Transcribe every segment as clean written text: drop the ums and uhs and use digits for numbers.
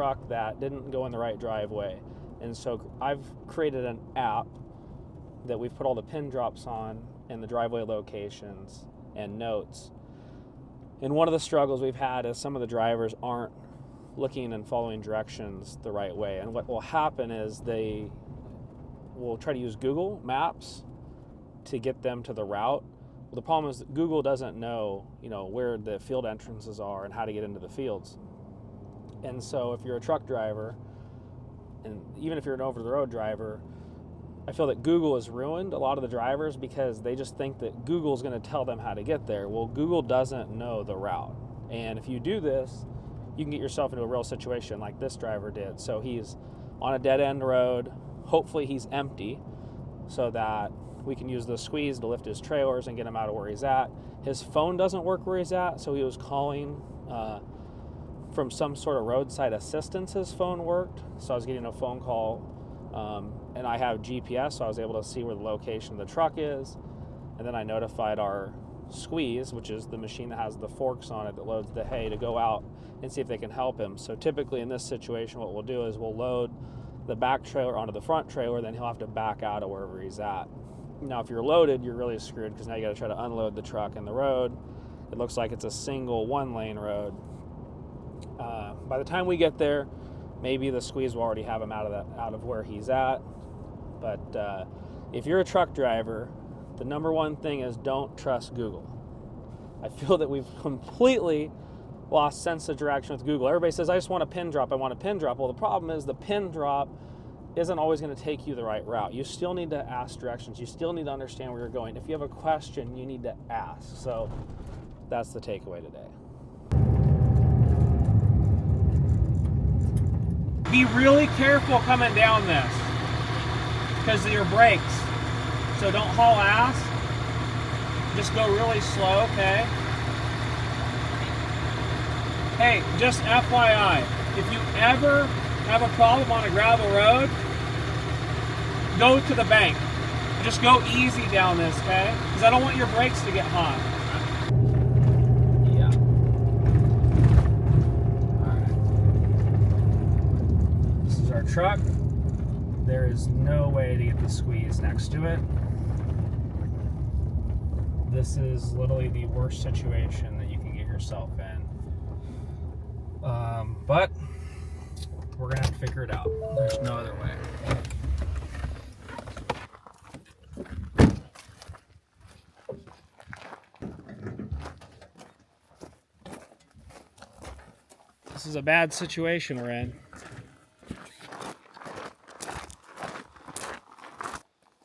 truck that didn't go in the right driveway. And so I've created an app that we've put all the pin drops on and the driveway locations and notes. And one of the struggles we've had is some of the drivers aren't looking and following directions the right way. And what will happen is they will try to use Google Maps to get them to the route. Well, the problem is that Google doesn't know, where the field entrances are and how to get into the fields. And so if you're a truck driver, and even if you're an over-the-road driver, I feel that Google has ruined a lot of the drivers because they just think that Google's going to tell them how to get there. Well, Google doesn't know the route. And if you do this, you can get yourself into a real situation like this driver did. So he's on a dead-end road. Hopefully he's empty so that we can use the squeeze to lift his trailers and get him out of where he's at. His phone doesn't work where he's at, so he was calling from some sort of roadside assistance. His phone worked, so I was getting a phone call. And I have GPS, so I was able to see where the location of the truck is. And then I notified our squeeze, which is the machine that has the forks on it that loads the hay, to go out and see if they can help him. So typically in this situation, what we'll do is we'll load the back trailer onto the front trailer, then he'll have to back out of wherever he's at. Now, if you're loaded, you're really screwed because now you got to try to unload the truck in the road. It looks like it's a single one-lane road. By the time we get there, maybe the squeeze will already have him out of where he's at. But if you're a truck driver, the number one thing is don't trust Google. I feel that we've completely lost sense of direction with Google. Everybody says, I just want a pin drop, I want a pin drop. Well, the problem is the pin drop isn't always going to take you the right route. You still need to ask directions. You still need to understand where you're going. If you have a question, you need to ask. So that's the takeaway today. Be really careful coming down this because of your brakes. So don't haul ass. Just go really slow, okay? Hey, just FYI, if you ever have a problem on a gravel road, go to the bank. Just go easy down this, okay? Because I don't want your brakes to get hot. Yeah. Alright. This is our truck. There is no way to get the squeeze next to it. This is literally the worst situation that you can get yourself in. But we're gonna have to figure it out. There's no other way. This is a bad situation we're in.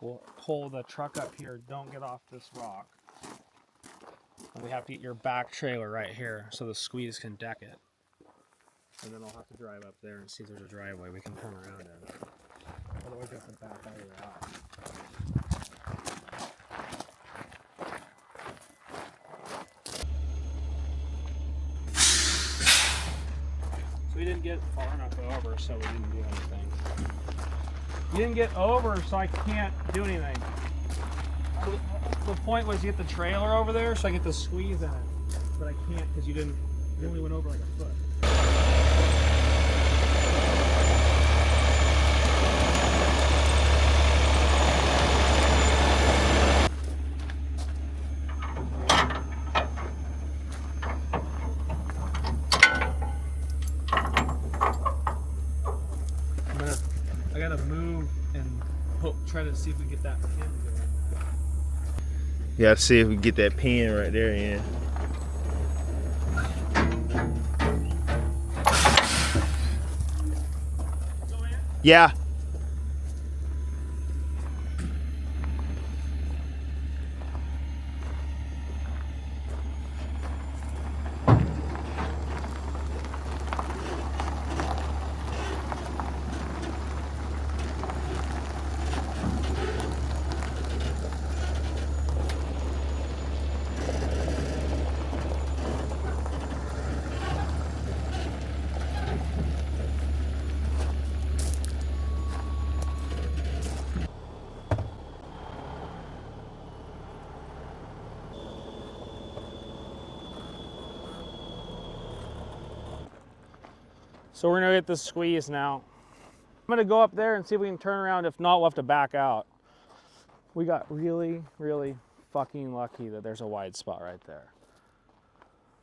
We'll pull the truck up here. Don't get off this rock. And we have to get your back trailer right here so the squeeze can deck it. And then I'll have to drive up there and see if there's a driveway we can turn around in. Otherwise, you have to back all the way out. So we didn't get far enough over, so we didn't do anything. You didn't get over, so I can't do anything. So the point was you get the trailer over there, so I get the squeeze in it. But I can't because you only went over like a foot. I gotta move and try to see if we can get that pin going. You gotta see if we can get that pin right there in. Yeah. So we're gonna get this squeeze now. I'm gonna go up there and see if we can turn around. If not, we'll have to back out. We got really, really fucking lucky that there's a wide spot right there.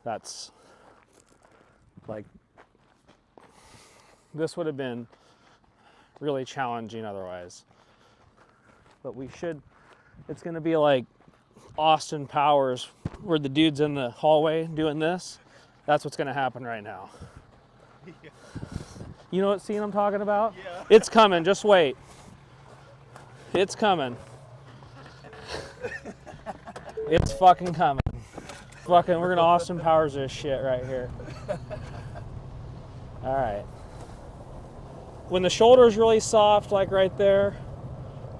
That's like, this would have been really challenging otherwise. But we should, it's gonna be like Austin Powers, where the dude's in the hallway doing this. That's what's gonna happen right now. Yeah. You know what scene I'm talking about? Yeah. It's coming, just wait. It's coming. It's fucking coming. Fucking, we're gonna Austin Powers this shit right here. All right. When the shoulder's really soft, like right there,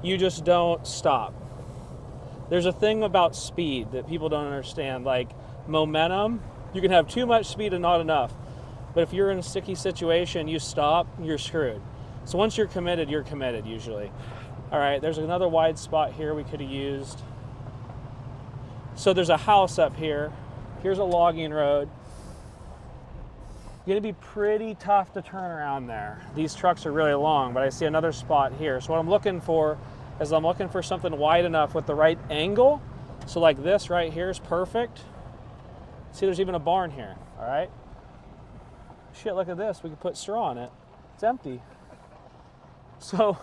you just don't stop. There's a thing about speed that people don't understand, like momentum. You can have too much speed and not enough. But if you're in a sticky situation, you stop, you're screwed. So once you're committed usually. All right, there's another wide spot here we could have used. So there's a house up here. Here's a logging road. Gonna be pretty tough to turn around there. These trucks are really long, but I see another spot here. So what I'm looking for is I'm looking for something wide enough with the right angle. So like this right here is perfect. See, there's even a barn here, all right? Shit, look at this. We could put straw on it. It's empty. So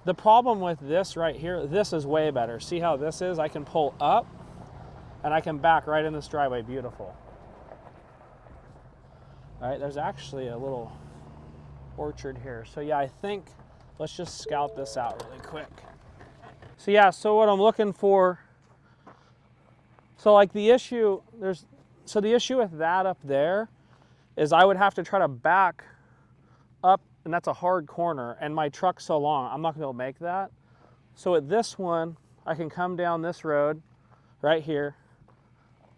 the problem with this right here, this is way better. See how this is? I can pull up and I can back right in this driveway. Beautiful. All right, there's actually a little orchard here. So yeah, I think let's just scout this out really quick. So yeah, so what I'm looking for, so like the issue, the issue with that up there is I would have to try to back up, and that's a hard corner, and my truck's so long, I'm not gonna be able to make that. So at this one, I can come down this road right here.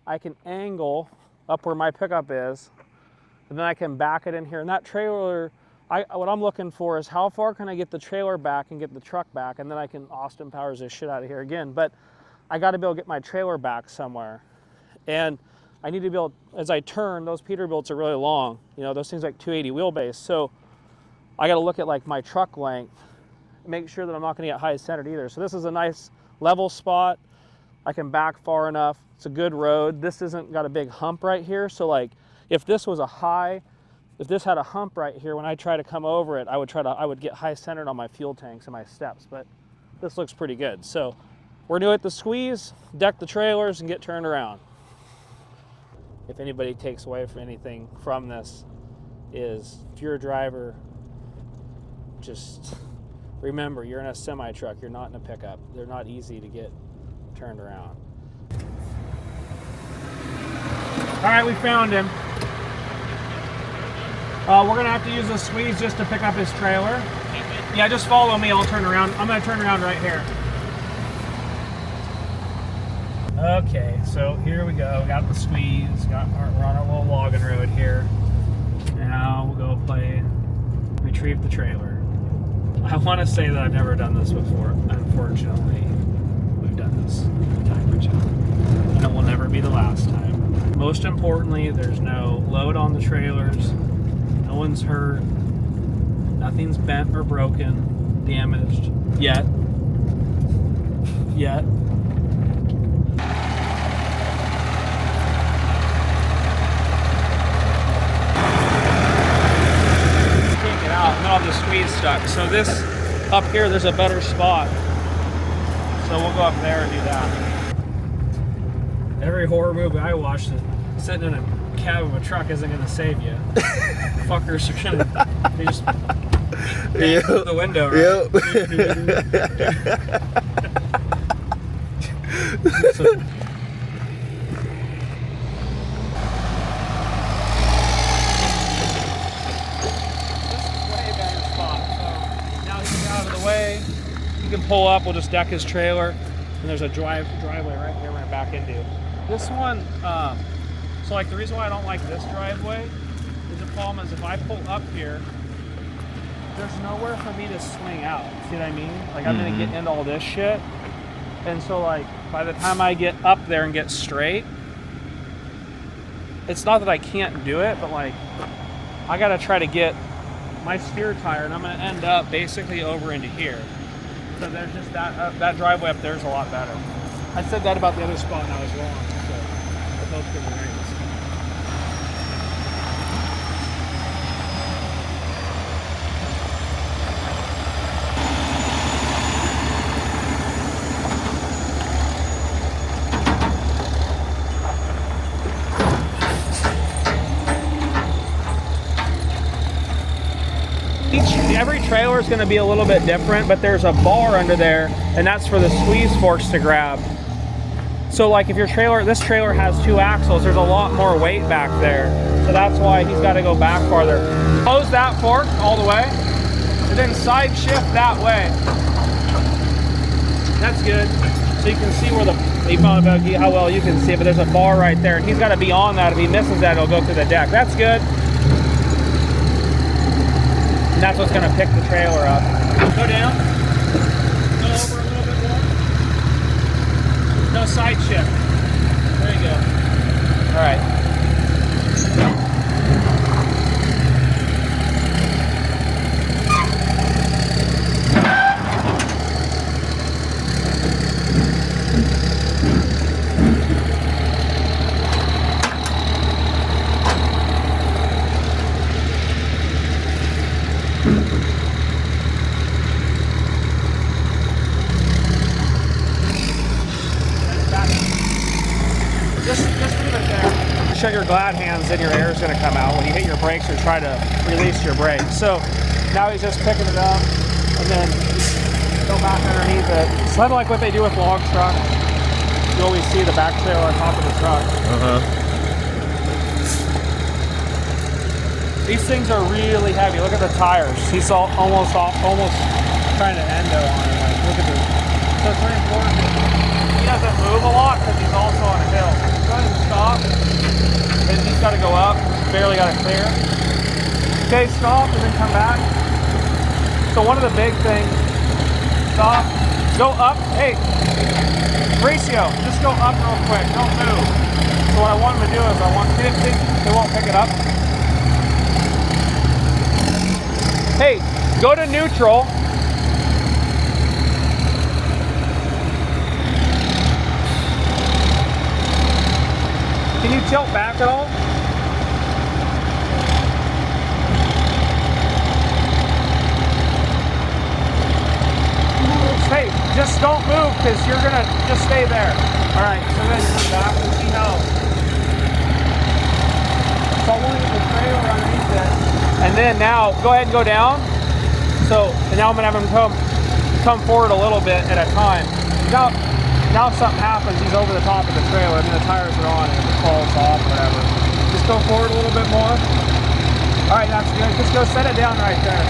I can angle up where my pickup is, and then I can back it in here. And that trailer, what I'm looking for is how far can I get the trailer back and get the truck back, and then I can Austin Powers this shit out of here again. But I gotta be able to get my trailer back somewhere. And I need to be able, as I turn, those Peterbilts are really long. You know, those things like 280 wheelbase. So I gotta look at like my truck length, make sure that I'm not gonna get high centered either. So this is a nice level spot. I can back far enough. It's a good road. This isn't got a big hump right here. So like, if this was if this had a hump right here, when I try to come over it, I would get high centered on my fuel tanks and my steps, but this looks pretty good. So we're gonna hit the squeeze, deck the trailers, and get turned around. If anybody takes away from anything from this, is if you're a driver, just remember you're in a semi truck, you're not in a pickup. They're not easy to get turned around. All right, we found him. We're gonna have to use a squeeze just to pick up his trailer. Yeah, just follow me, I'll turn around. I'm gonna turn around right here. Okay, so here we go. Got the squeeze. We're on our little logging road here. Now we'll go retrieve the trailer. I want to say that I've never done this before. Unfortunately, we've done this time or two, and it will never be the last time. Most importantly, there's no load on the trailers. No one's hurt. Nothing's bent or broken, damaged yet. I'll have the squeeze stuck. So this up here, there's a better spot. So we'll go up there and do that. Every horror movie I watched, sitting in a cab of a truck isn't gonna save you. Fuckers are gonna, they just bang through the window, right? Yep. So, way. You can pull up, we'll just deck his trailer, and there's a driveway right here we're gonna back into. This one, so like the reason why I don't like this driveway is the problem is if I pull up here, there's nowhere for me to swing out. See what I mean? Like I'm gonna get into all this shit. And so like by the time I get up there and get straight, it's not that I can't do it, but like I gotta try to get my steer tire, and I'm gonna end up basically over into here. So there's just that driveway up there is a lot better. I said that about the other spot and I was wrong. So they're both good areas. Every trailer is going to be a little bit different, but there's a bar under there, and that's for the squeeze forks to grab. So like if your trailer, this trailer has 2 axles, there's a lot more weight back there. So that's why he's got to go back farther. Close that fork all the way, and then side shift that way. That's good. So you can see where how well you can see it, but there's a bar right there, and he's got to be on that. If he misses that, it'll go through the deck. That's good. And that's what's going to pick the trailer up. Go down. Go over a little bit more. No side shift. There you go. All right. Shut your glad hands, then your air is going to come out when you hit your brakes or try to release your brakes. So now he's just picking it up and then go back underneath it. It's kind of like what they do with log trucks. You always see the back trailer on top of the truck. These things are really heavy. Look at the tires. He's almost trying to endo on it. Like, look at this. So it's very important. He doesn't move a lot because he's also on a hill. Go ahead and stop. And he's got to go up, barely got it clear. Okay, stop and then come back. So one of the big things, stop, go up, hey, ratio, just go up real quick, don't move. So what I want him to do is they won't pick it up. Hey, go to neutral. Can you tilt back at all? Hey, just don't move because you're gonna just stay there. All right, so then come back and see how. So I want to get the trailer underneath it. And then now, go ahead and go down. So, and now I'm gonna have him come forward a little bit at a time. Now if something happens, he's over the top of the trailer. I mean, the tires are on and if it falls off or whatever. Just go forward a little bit more. All right, that's good. Just go set it down right there.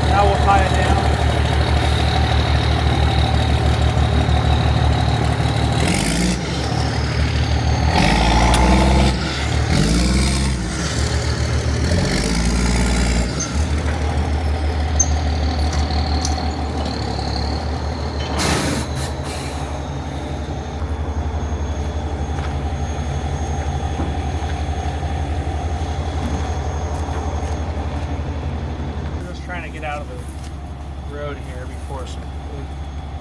Now we'll tie it down. Out of the road here before if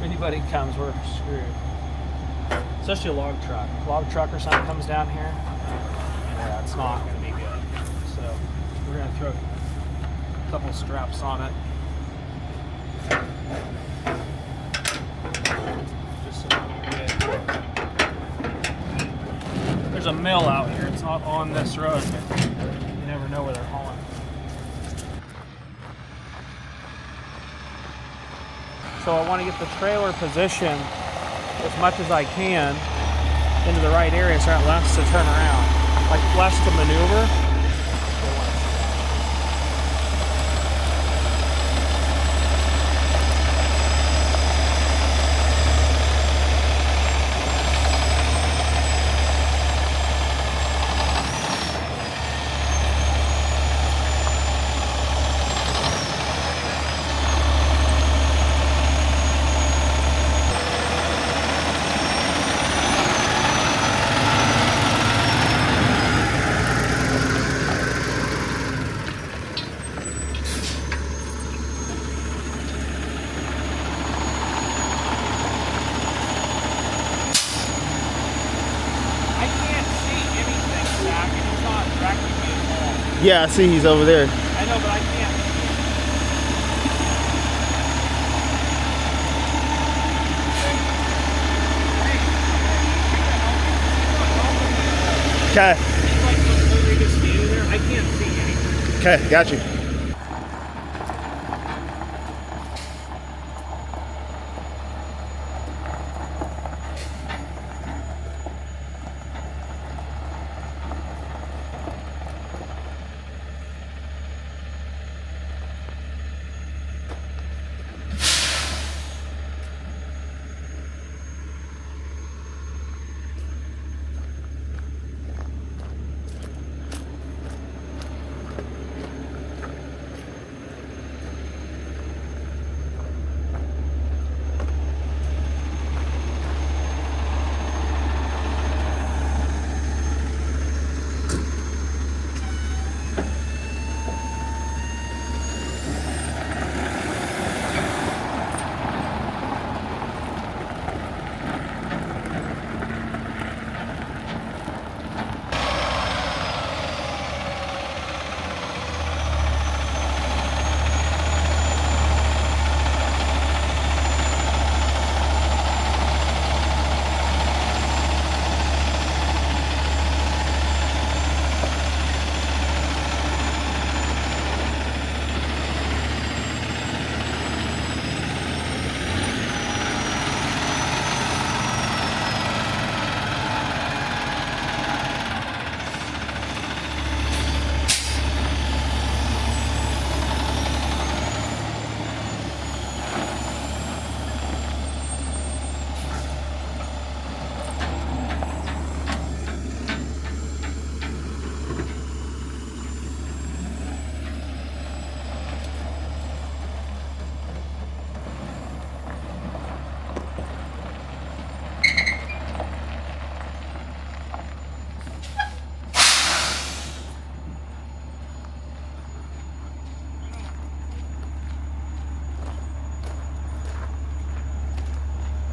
anybody comes, we're screwed. Especially a log truck. A log truck or something comes down here, yeah, it's not going to be good. So we're going to throw a couple straps on it. Just so there's a mill out here. It's not on this road, but you never know where they're hauling. So I want to get the trailer positioned as much as I can into the right area so that left to turn around, like left to maneuver. Yeah, I see he's over there. I know, but I can't. Okay. He's like completely just standing there. I can't see anything. Okay, got you.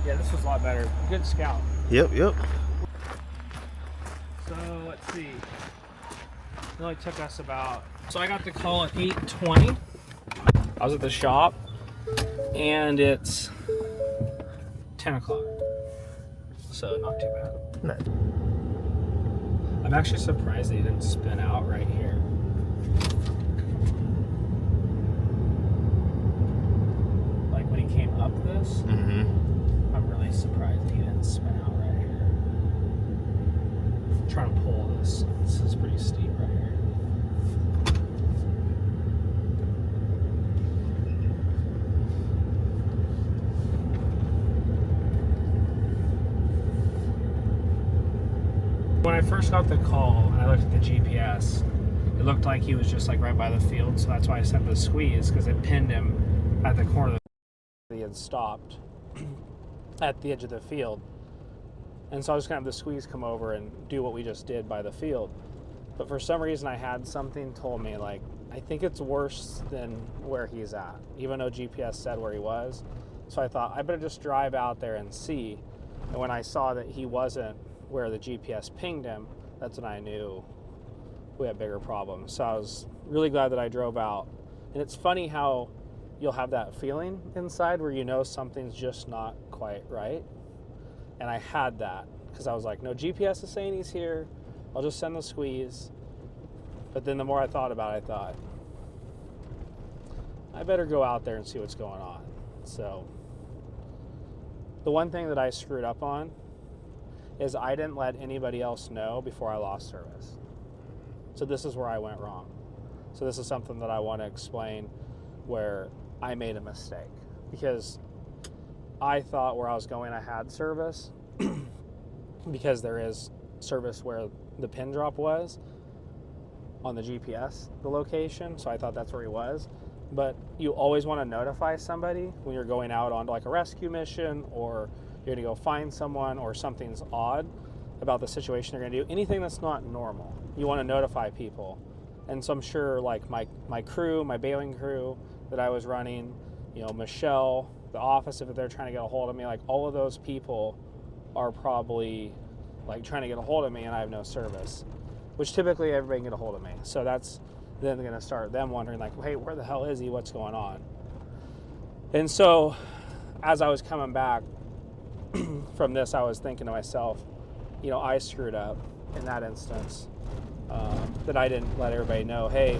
Yeah, this was a lot better. Good scout. Yep, yep. So let's see. It only took us about. So I got the call at 8:20. I was at the shop, and it's 10 o'clock. So not too bad. No. I'm actually surprised that he didn't spin out right here. Like when he came up this, I'm really surprised that he didn't spin out right here. I'm trying to pull this. This is pretty steep right here. When I first got the call and I looked at the GPS, it looked like he was just like right by the field, so that's why I sent the squeeze, because it pinned him at the corner of the he had stopped at the edge of the field. And so I was going to have the squeeze come over and do what we just did by the field. But for some reason I had something told me, like, I think it's worse than where he's at, even though GPS said where he was. So I thought I better just drive out there and see. And when I saw that he wasn't where the GPS pinged him, that's when I knew we had bigger problems. So I was really glad that I drove out. And it's funny how you'll have that feeling inside where you know something's just not quite right. And I had that because I was like, no, GPS is saying he's here. I'll just send the squeeze. But then the more I thought about it, I thought, I better go out there and see what's going on. So the one thing that I screwed up on is I didn't let anybody else know before I lost service. So this is where I went wrong. So this is something that I want to explain where I made a mistake, because I thought where I was going I had service because there is service where the pin drop was on the GPS, the location. So I thought that's where he was. But you always want to notify somebody when you're going out onto like a rescue mission, or you're going to go find someone, or something's odd about the situation you're going to do. Anything that's not normal, you want to notify people. And so I'm sure like my crew, my bailing crew that I was running, you know, Michelle, the office, if they're trying to get a hold of me, like all of those people are probably like trying to get a hold of me and I have no service, which typically everybody can get a hold of me. So that's then going to start them wondering, like, hey, where the hell is he? What's going on? And so as I was coming back from this, I was thinking to myself, I screwed up in that instance, that I didn't let everybody know, hey,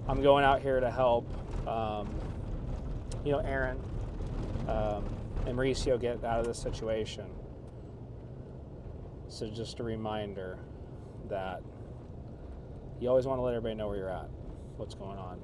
I'm going out here to help, Aaron and Mauricio get out of this situation. So just a reminder that you always want to let everybody know where you're at, what's going on.